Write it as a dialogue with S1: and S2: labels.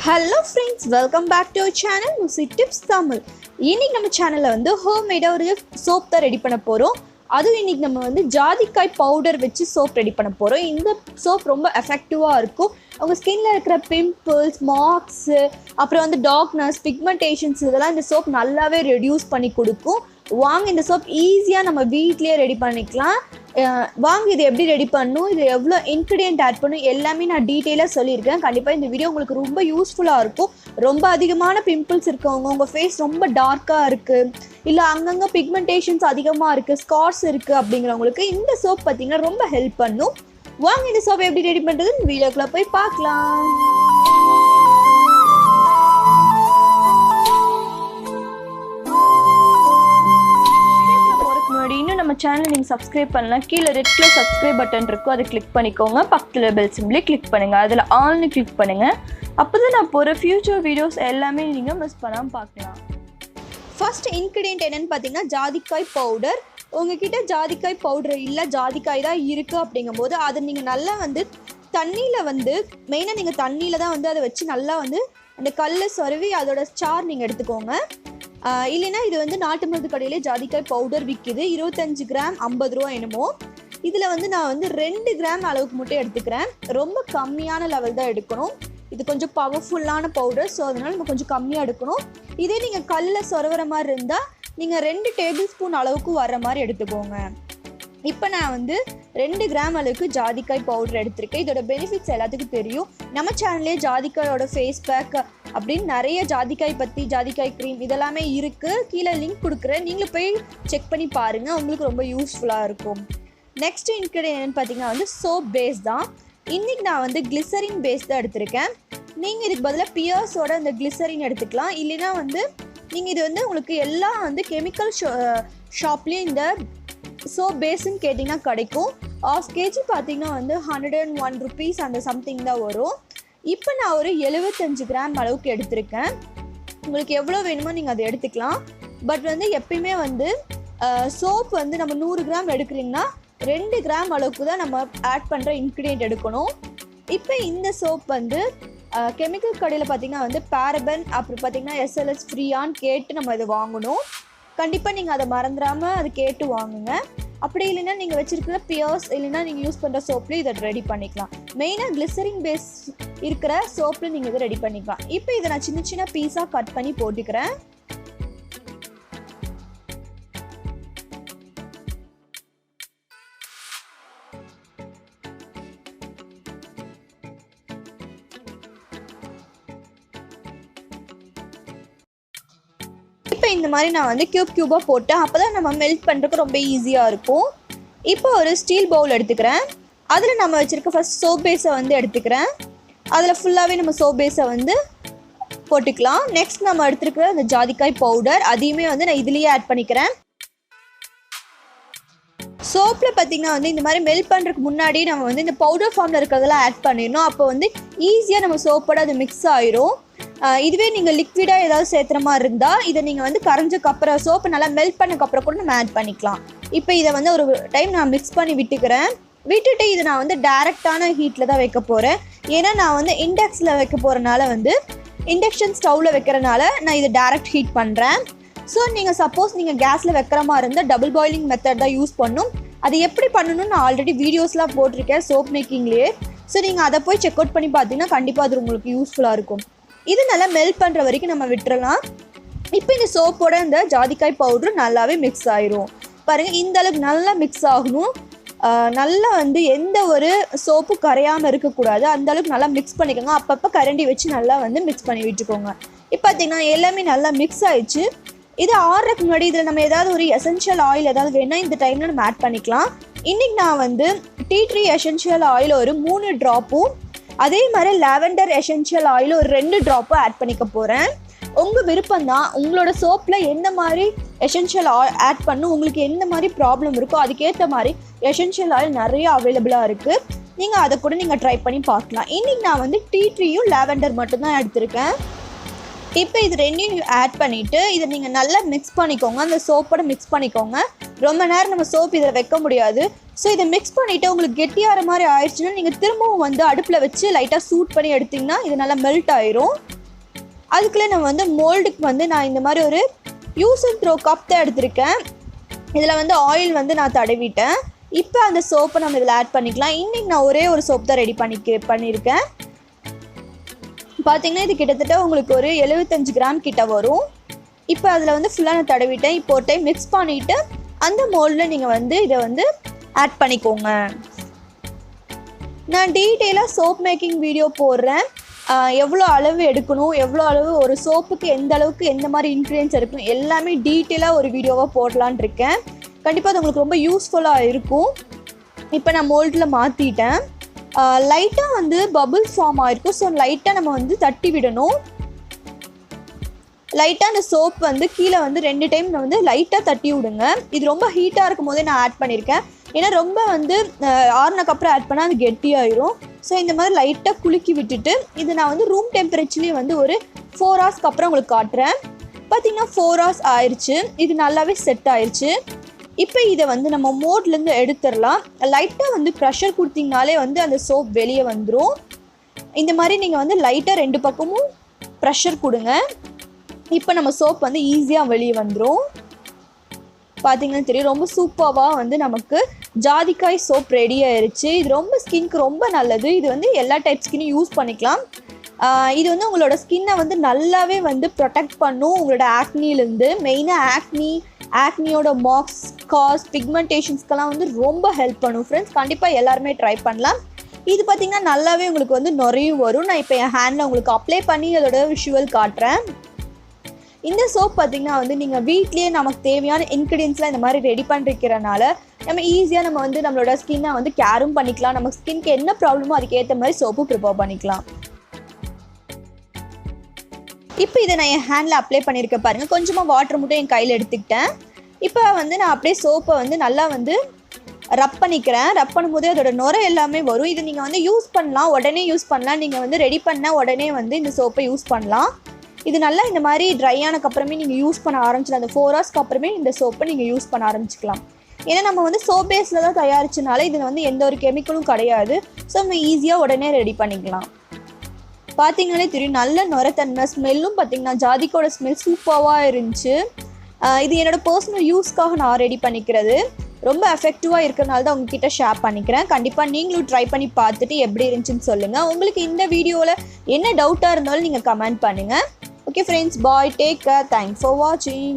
S1: Hello friends, welcome back to our channel Musi Tips Tamil. இன்னைக்கு நம்ம சேனல்ல வந்து ஹோம்மேடா ஒரு சோப் தான் ரெடி பண்ண போறோம். அதுவும் இன்னைக்கு நம்ம வந்து ஜாதிக்காய் பவுடர் வச்சு சோப் ரெடி பண்ண போறோம். இந்த சோப் ரொம்ப எஃபெக்டிவா இருக்கும். உங்க ஸ்கின்ல இருக்கிற பிம்பிள்ஸ், மார்க்ஸ், அப்புறம் வந்து டார்க்னஸ், பிக்மெண்டேஷன்ஸ் இதெல்லாம் இந்த சோப் நல்லாவே ரெடியூஸ் பண்ணி கொடுக்கும். வாங்க இந்த சோப் ஈஸியா நம்ம வீட்லயே ரெடி பண்ணிக்கலாம். வாங்க இது எப்படி ரெடி பண்ணணும், இது எவ்வளோ இன்க்ரீடியன்ட் ஆட் பண்ணணும் எல்லாமே நான் டீட்டெயிலாக சொல்லியிருக்கேன். கண்டிப்பாக இந்த வீடியோ உங்களுக்கு ரொம்ப யூஸ்ஃபுல்லாக இருக்கும். ரொம்ப அதிகமான பிம்பிள்ஸ் இருக்கவங்க, உங்கள் ஃபேஸ் ரொம்ப டார்க்காக இருக்குது, இல்லை அங்கங்கே பிக்மெண்டேஷன்ஸ் அதிகமாக இருக்குது, ஸ்கார்ஸ் இருக்குது அப்படிங்கிறவங்களுக்கு இந்த சோப் பார்த்தீங்கன்னா ரொம்ப ஹெல்ப் பண்ணும். வாங்க இந்த சோப் எப்படி ரெடி பண்ணுறதுன்னு வீடியோக்குள்ளே போய் பார்க்கலாம். இன்னும் நம்ம சேனல் நீங்கள் சப்ஸ்கிரைப் பண்ணலாம். கீழே ரெட் கலர் சப்ஸ்கிரைப் பட்டன் இருக்கும், அதை கிளிக் பண்ணிக்கோங்க. பக்கத்தில் பெல் சிம்பிளே கிளிக் பண்ணுங்கள், அதில் ஆல்னு கிளிக் பண்ணுங்கள். அப்போ தான் நான் போகிற ஃபியூச்சர் வீடியோஸ் எல்லாமே நீங்கள் மிஸ் பண்ணாமல் பார்க்கலாம். ஃபர்ஸ்ட் இன்க்ரீடியன்ட் என்னென்னு பார்த்தீங்கன்னா ஜாதிக்காய் பவுடர். உங்ககிட்ட ஜாதிக்காய் பவுடர் இல்லை, ஜாதிக்காய் தான் இருக்குது அப்படிங்கும்போது அதை நீங்கள் நல்லா வந்து தண்ணியில் வந்து மெயினாக நீங்கள் தண்ணியில் தான் வந்து அதை வச்சு நல்லா வந்து அந்த கல்லை சொருவி அதோட சார் நீங்கள் எடுத்துக்கோங்க. இல்லைன்னா இது வந்து நாட்டு மருந்து கடையிலே ஜாதிக்காய் பவுடர் விற்கிது. 25 கிராம் 50 ரூபா என்னமோ. இதில் வந்து நான் வந்து 2 கிராம் அளவுக்கு மட்டும் எடுத்துக்கிறேன். ரொம்ப கம்மியான லெவல் தான் எடுக்கணும். இது கொஞ்சம் பவர்ஃபுல்லான பவுடர், ஸோ அதனால் நம்ம கொஞ்சம் கம்மியாக எடுக்கணும். இதே நீங்கள் கல்லை சொரவர மாதிரி இருந்தால் நீங்கள் 2 டேபிள் ஸ்பூன் அளவுக்கு வர்ற மாதிரி எடுத்துக்கோங்க. இப்போ நான் வந்து 2 கிராம் அளவுக்கு ஜாதிக்காய் பவுடர் எடுத்திருக்கேன். இதோட பெனிஃபிட்ஸ் எல்லாத்துக்கும் தெரியும். நம்ம சேனல்லே ஜாதிக்காயோட ஃபேஸ் பேக் அப்படின்னு நிறைய ஜாதிக்காய் பற்றி, ஜாதிக்காய் க்ரீம் இதெல்லாமே இருக்குது. கீழே லிங்க் கொடுக்குறேன், நீங்களும் போய் செக் பண்ணி பாருங்கள், உங்களுக்கு ரொம்ப யூஸ்ஃபுல்லாக இருக்கும். நெக்ஸ்ட் இன்க்ரீடியன்ட் என்னென்னு பார்த்தீங்கன்னா வந்து சோப் பேஸ் தான். இன்றைக்கி நான் வந்து கிளிசரின் பேஸ் தான் எடுத்திருக்கேன். நீங்கள் இதுக்கு பதிலாக பியர்ஸோட இந்த கிளிசரின் எடுத்துக்கலாம். இல்லைன்னா வந்து நீங்கள் இது வந்து உங்களுக்கு எல்லாம் வந்து கெமிக்கல் ஷாப்லேயும் இந்த சோப் பேஸ்ன்னு கேட்டிங்கன்னா கிடைக்கும். 1/2 kg பார்த்தீங்கன்னா வந்து 101 rupees அந்த சம்திங் தான் வரும். இப்போ நான் ஒரு 75 கிராம் அளவுக்கு எடுத்திருக்கேன். உங்களுக்கு எவ்வளோ வேணுமோ நீங்கள் அதை எடுத்துக்கலாம். பட் வந்து எப்பயுமே வந்து சோப் வந்து நம்ம 100 கிராம் எடுக்கிறீங்கன்னா 2 கிராம் அளவுக்கு தான் நம்ம ஆட் பண்ணுற இன்க்ரீடியன்ட் எடுக்கணும். இப்போ இந்த சோப் வந்து கெமிக்கல் கடையில் பார்த்திங்கன்னா வந்து பேரபன் அப்புறம் பார்த்திங்கன்னா SLS ஃப்ரீயான்னு கேட்டு நம்ம இதை வாங்கணும். கண்டிப்பாக நீங்கள் அதை மறந்துடாமல் அதை கேட்டு வாங்குங்க. அப்படி இல்லைன்னா நீங்கள் வச்சுருக்கிற பியர்ஸ் இல்லைன்னா நீங்கள் யூஸ் பண்ணுற சோப்லேயும் இதை ரெடி பண்ணிக்கலாம். மெயினாக கிளிசரின் பேஸ் இருக்கிற சோப்பில் நீங்கள் இதை ரெடி பண்ணிக்கலாம். இப்போ இதை நான் சின்ன சின்ன பீஸாக கட் பண்ணி போட்டுக்கிறேன். இப்போ இந்த மாதிரி நான் வந்து க்யூபாக போட்டேன். அப்போ தான் நம்ம மெல்ட் பண்ணுறதுக்கு ரொம்ப ஈஸியாக இருக்கும். இப்போ ஒரு ஸ்டீல் பவுல் எடுத்துக்கிறேன். அதில் நம்ம வச்சுருக்க ஃபஸ்ட் சோப் பேஸை வந்து எடுத்துக்கிறேன். அதில் ஃபுல்லாகவே நம்ம சோப் பேஸை வந்து போட்டுக்கலாம். நெக்ஸ்ட் நம்ம எடுத்துருக்கிற அந்த ஜாதிக்காய் பவுடர் அதையுமே வந்து நான் இதுலேயே ஆட் பண்ணிக்கிறேன். சோப்பில் பார்த்திங்கன்னா வந்து இந்த மாதிரி மெல்ட் பண்ணுறதுக்கு முன்னாடி நம்ம வந்து இந்த பவுடர் ஃபார்மில் இருக்கிறதெல்லாம் ஆட் பண்ணிடணும். அப்போ வந்து ஈஸியாக நம்ம சோப்போட அது மிக்ஸ் ஆயிரும். இதுவே நீங்கள் லிக்விடாக ஏதாவது சேர்த்துற மாதிரி இருந்தால் இதை நீங்கள் வந்து கரைஞ்சக்கப்புறம் சோப்பு நல்லா மெல்ட் பண்ணக்கப்புறம் கூட நம்ம ஆட் பண்ணிக்கலாம். இப்போ இதை வந்து ஒரு டைம் நான் மிக்ஸ் பண்ணி விட்டுட்டு இதை நான் வந்து டைரெக்டான ஹீட்டில் தான் வைக்க போகிறேன். ஏன்னா நான் வந்து இண்டக்ஸில் வைக்க போகிறனால வந்து இண்டக்ஷன் ஸ்டவ்வில் வைக்கிறனால நான் இதை டைரக்ட் ஹீட் பண்ணுறேன். ஸோ நீங்கள் சப்போஸ் நீங்கள் கேஸில் வைக்கிற மாதிரி இருந்தால் டபுள் பாயிலிங் மெத்தட் தான் யூஸ் பண்ணணும். அது எப்படி பண்ணணும்னு நான் ஆல்ரெடி வீடியோஸ்லாம் போட்டிருக்கேன் சோப் மேக்கிங்லேயே. ஸோ நீங்கள் அதை போய் செக் அவுட் பண்ணி பார்த்தீங்கன்னா கண்டிப்பாக அது உங்களுக்கு யூஸ்ஃபுல்லாக இருக்கும். இது நல்லா மெல்ட் பண்ணுற வரைக்கும் நம்ம விட்டுறலாம். இப்போ இந்த சோப்போட இந்த ஜாதிக்காய் பவுட்ரு நல்லாவே மிக்ஸ் ஆயிரும். பாருங்கள், இந்த அளவுக்கு நல்லா மிக்ஸ் ஆகணும். நல்லா வந்து எந்த ஒரு சோப்பு கரையாமல் இருக்கக்கூடாது, அந்த அளவுக்கு நல்லா மிக்ஸ் பண்ணிக்கோங்க. அப்பப்போ கரண்டி வச்சு நல்லா வந்து மிக்ஸ் பண்ணி விட்டுக்கோங்க. இப்போ பார்த்திங்கன்னா எல்லாமே நல்லா மிக்ஸ் ஆயிடுச்சு. இது ஆறுறதுக்கு முன்னாடி இதில் நம்ம ஏதாவது ஒரு எசென்ஷியல் ஆயில் ஏதாவது வேணால் இந்த டைமில் நம்ம ஆட் பண்ணிக்கலாம். இன்றைக்கி நான் வந்து டீ ட்ரீ எசென்ஷியல் ஆயில் ஒரு 3 ட்ராப்பும் அதே மாதிரி லாவெண்டர் எசென்ஷியல் ஆயில் ஒரு 2 ட்ராப்பும் ஆட் பண்ணிக்க போகிறேன். உங்கள் விருப்பம் தான். உங்களோட சோப்பில் எந்த மாதிரி எசென்ஷியல் ஆயில் ஆட் பண்ணும், உங்களுக்கு எந்த மாதிரி ப்ராப்ளம் இருக்கோ அதுக்கேற்ற மாதிரி எசென்ஷியல் ஆயில் நிறைய அவைலபிளாக இருக்குது. நீங்கள் அதை கூட நீங்கள் ட்ரை பண்ணி பார்க்கலாம். இன்றைக்கி நான் வந்து டீ ட்ரீயும் லாவெண்டர் மட்டும்தான் எடுத்திருக்கேன். இப்போ இது 2 ஆட் பண்ணிவிட்டு இதை நீங்கள் நல்லா மிக்ஸ் பண்ணிக்கோங்க. அந்த சோப்போட மிக்ஸ் பண்ணிக்கோங்க. ரொம்ப நேரம் நம்ம சோப் இதில் வைக்க முடியாது. ஸோ இதை மிக்ஸ் பண்ணிவிட்டு உங்களுக்கு கெட்டியாகிற மாதிரி ஆயிடுச்சுன்னா நீங்கள் திரும்பவும் வந்து அடுப்பில் வச்சு லைட்டாக சூட் பண்ணி எடுத்திங்கன்னா இது நல்லா மெல்ட் ஆயிரும். அதுக்குள்ளே நம்ம வந்து மோல்டுக்கு வந்து நான் இந்த மாதிரி ஒரு யூஸ் அண்ட் த்ரோ கப் தான் எடுத்திருக்கேன். இதில் வந்து ஆயில் வந்து நான் தடவிட்டேன். இப்போ அந்த சோப்பை நம்ம இதில் ஆட் பண்ணிக்கலாம். இன்றைக்கி நான் ஒரே ஒரு சோப் தான் ரெடி பண்ணியிருக்கேன். பார்த்திங்கன்னா இது கிட்டத்தட்ட உங்களுக்கு ஒரு 75 கிராம் கிட்ட வரும். இப்போ அதில் வந்து ஃபுல்லாக நான் தடவிட்டேன். இப்போ ஒரு டைம் மிக்ஸ் பண்ணிவிட்டு அந்த மோல்டில் நீங்கள் வந்து இதை வந்து ஆட் பண்ணிக்கோங்க. நான் டீட்டெயிலாக சோப் மேக்கிங் வீடியோ போடுறேன். எவ்வளோ அளவு எடுக்கணும், எவ்வளோ அளவு ஒரு சோப்புக்கு எந்த அளவுக்கு எந்த மாதிரி இன்க்ரீடியன்ஸ் எடுக்கணும் எல்லாமே டீட்டெயிலாக ஒரு வீடியோவாக போடலான் இருக்கேன். கண்டிப்பாக அது உங்களுக்கு ரொம்ப யூஸ்ஃபுல்லாக இருக்கும். இப்போ நான் மோல்டில் மாற்றிட்டேன். லைட்டாக வந்து பபுள்ஸ் ஃபார்ம் ஆகிருக்கும். ஸோ லைட்டாக நம்ம வந்து தட்டி விடணும். லைட்டாக அந்த சோப் வந்து கீழே வந்து 2 டைம் நான் வந்து லைட்டாக தட்டி விடுங்க. இது ரொம்ப ஹீட்டாக இருக்கும் போதே நான் ஆட் பண்ணியிருக்கேன். ஏன்னா ரொம்ப வந்து ஆறுனக்கப்புறம் ஆட் பண்ணால் அது கெட்டியாயிரும். ஸோ இந்த மாதிரி லைட்டாக குலுக்கி விட்டுட்டு இது நான் வந்து ரூம் டெம்பரேச்சர்லேயே வந்து ஒரு 4 ஹவர்ஸ்க்கு அப்புறம் உங்களுக்கு காட்டுறேன். பார்த்திங்கன்னா 4 ஹவர்ஸ் ஆயிடுச்சு. இது நல்லாவே செட் ஆயிடுச்சு. இப்போ இதை வந்து நம்ம மோட்லேருந்து எடுத்துடலாம். லைட்டாக வந்து ப்ரெஷர் கொடுத்திங்கனாலே வந்து அந்த சோப் வெளியே வந்துடும். இந்த மாதிரி நீங்கள் வந்து லைட்டாக 2 பக்கமும் ப்ரெஷர் கொடுங்க. இப்போ நம்ம சோப் வந்து ஈஸியாக வெளியே வந்துடும். பார்த்திங்கன்னா தெரியும், ரொம்ப சூப்பராக வந்து நமக்கு ஜாதிக்காய் சோப் ரெடி ஆயிடுச்சு. இது ரொம்ப ஸ்கின்க்கு ரொம்ப நல்லது. இது வந்து எல்லா டைப் ஸ்கின்னும் யூஸ் பண்ணிக்கலாம். இது வந்து உங்களோட ஸ்கின்னை வந்து நல்லாவே வந்து ப்ரொடெக்ட் பண்ணும் உங்களோட ஆக்னிலேருந்து. மெயினாக ஆக்னியோட மார்க்ஸ், ஸ்கார்ஸ், பிக்மெண்டேஷன்ஸ்க்கெல்லாம் வந்து ரொம்ப ஹெல்ப் பண்ணும் ஃப்ரெண்ட்ஸ். கண்டிப்பாக எல்லாருமே ட்ரை பண்ணலாம். இது பார்த்திங்கன்னா நல்லாவே உங்களுக்கு வந்து நிறையும் வரும். நான் இப்போ என் ஹேண்டில் உங்களுக்கு அப்ளை பண்ணி அதோட விஷுவல் காட்டுறேன். இந்த சோப் பார்த்திங்கன்னா வந்து நீங்கள் வீட்லேயே நமக்கு தேவையான இன்க்ரீடியன்ஸ்லாம் இந்த மாதிரி ரெடி பண்ணிருக்கிறனால நம்ம ஈஸியாக நம்ம வந்து நம்மளோட ஸ்கின்னை வந்து கேரும் பண்ணிக்கலாம். நம்ம ஸ்கின்க்கு என்ன ப்ராப்ளமோ அதுக்கேற்ற மாதிரி சோப்பு ப்ரிப்பேர் பண்ணிக்கலாம். இப்போ இதை நான் என் ஹேண்டில் அப்ளை பண்ணியிருக்கேன் பாருங்கள். கொஞ்சமாக வாட்டர் மட்டும் என் கையில் எடுத்துக்கிட்டேன். இப்போ வந்து நான் அப்படியே சோப்பை வந்து நல்லா வந்து ரப் பண்ணிக்கிறேன். ரப் பண்ணும்போதே அதோட நுரை எல்லாமே வரும். இதை நீங்கள் வந்து யூஸ் பண்ணலாம், உடனே யூஸ் பண்ணலாம். நீங்கள் வந்து ரெடி பண்ண உடனே வந்து இந்த சோப்பை யூஸ் பண்ணலாம். இது நல்லா இந்த மாதிரி ட்ரை ஆனதுக்கப்புறமே நீங்கள் யூஸ் பண்ண ஆரம்பிச்சிடலாம். அந்த 4 ஹவர்ஸ்க்கு அப்புறமே இந்த சோப்பை நீங்கள் யூஸ் பண்ண ஆரம்பிச்சிக்கலாம். ஏன்னா நம்ம வந்து சோப் பேஸில் தான் தயாரிச்சனால இதில் வந்து எந்த ஒரு கெமிக்கலும் கிடையாது. ஸோ நம்ம ஈஸியாக உடனே ரெடி பண்ணிக்கலாம். பார்த்திங்கனாலே தெரியும், நல்ல நுரத்தன்மை, ஸ்மெல்லும் பார்த்திங்கன்னா ஜாதிக்கோட ஸ்மெல் சூப்பராக இருந்துச்சு. இது என்னோடய பர்சனல் யூஸ்க்காக நான் ரெடி பண்ணிக்கிறது. ரொம்ப எஃபெக்டிவாக இருக்கிறனால தான் உங்ககிட்ட ஷேர் பண்ணிக்கிறேன். கண்டிப்பாக நீங்களும் ட்ரை பண்ணி பார்த்துட்டு எப்படி இருந்துச்சுன்னு சொல்லுங்கள். உங்களுக்கு இந்த வீடியோவில் என்ன டவுட்டாக இருந்தாலும் நீங்கள் கமெண்ட் பண்ணுங்கள். Okay friends, bye, take care, thanks for watching.